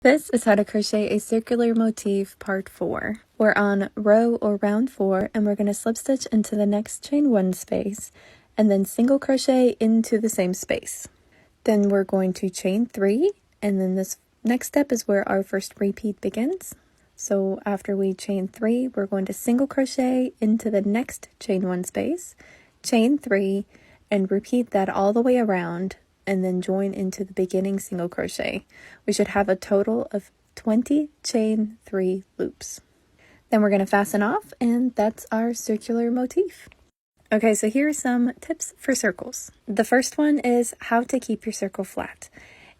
This is how to crochet a circular motif part 4. We're on row or round 4 and we're going to slip stitch into the next chain 1 space and then single crochet into the same space. Then we're going to chain 3 and then this next step is where our first repeat begins. So after we chain 3, we're going to single crochet into the next chain 1 space, chain 3, and repeat that all the way around and then join into the beginning single crochet. We should have a total of 20 chain 3 loops. Then we're going to fasten off, and that's our circular motif. Okay, so here are some tips for circles. The first one is how to keep your circle flat.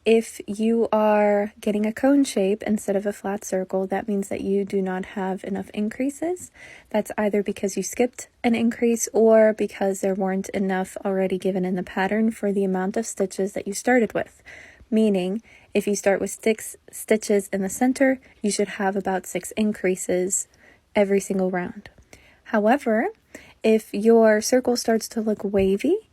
If you are getting a cone shape instead of a flat circle, that means that you do not have enough increases. That's either because you skipped an increase or because there weren't enough already given in the pattern for the amount of stitches that you started with. Meaning, if you start with 6 stitches in the center, you should have about 6 increases every single round. However, if your circle starts to look wavy,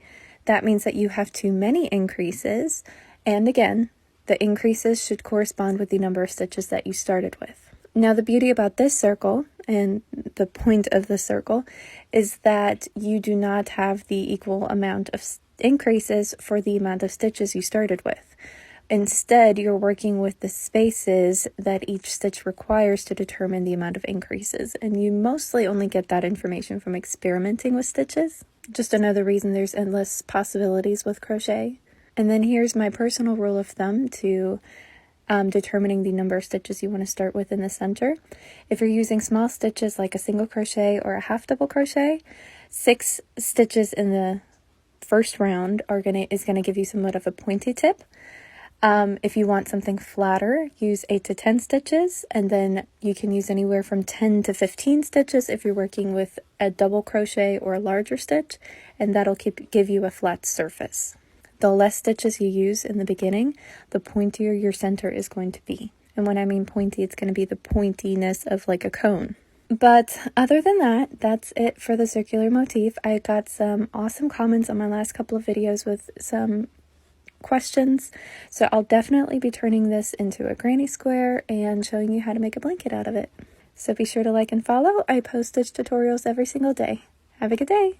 that means that you have too many increases. And again, the increases should correspond with the number of stitches that you started with. Now, the beauty about this circle and the point of the circle is that you do not have the equal amount of increases for the amount of stitches you started with. Instead, you're working with the spaces that each stitch requires to determine the amount of increases. And you mostly only get that information from experimenting with stitches. Just another reason there's endless possibilities with crochet. And then here's my personal rule of thumb to determining the number of stitches you want to start with in the center. If you're using small stitches like a single crochet or a half double crochet, 6 stitches in the first round is going to give you somewhat of a pointy tip. If you want something flatter, use 8 to 10 stitches, and then you can use anywhere from 10 to 15 stitches if you're working with a double crochet or a larger stitch, and that'll give you a flat surface. The less stitches you use in the beginning, the pointier your center is going to be. And when I mean pointy, it's going to be the pointiness of like a cone. But other than that, that's it for the circular motif. I got some awesome comments on my last couple of videos with some questions. So I'll definitely be turning this into a granny square and showing you how to make a blanket out of it. So be sure to like and follow. I post stitch tutorials every single day. Have a good day.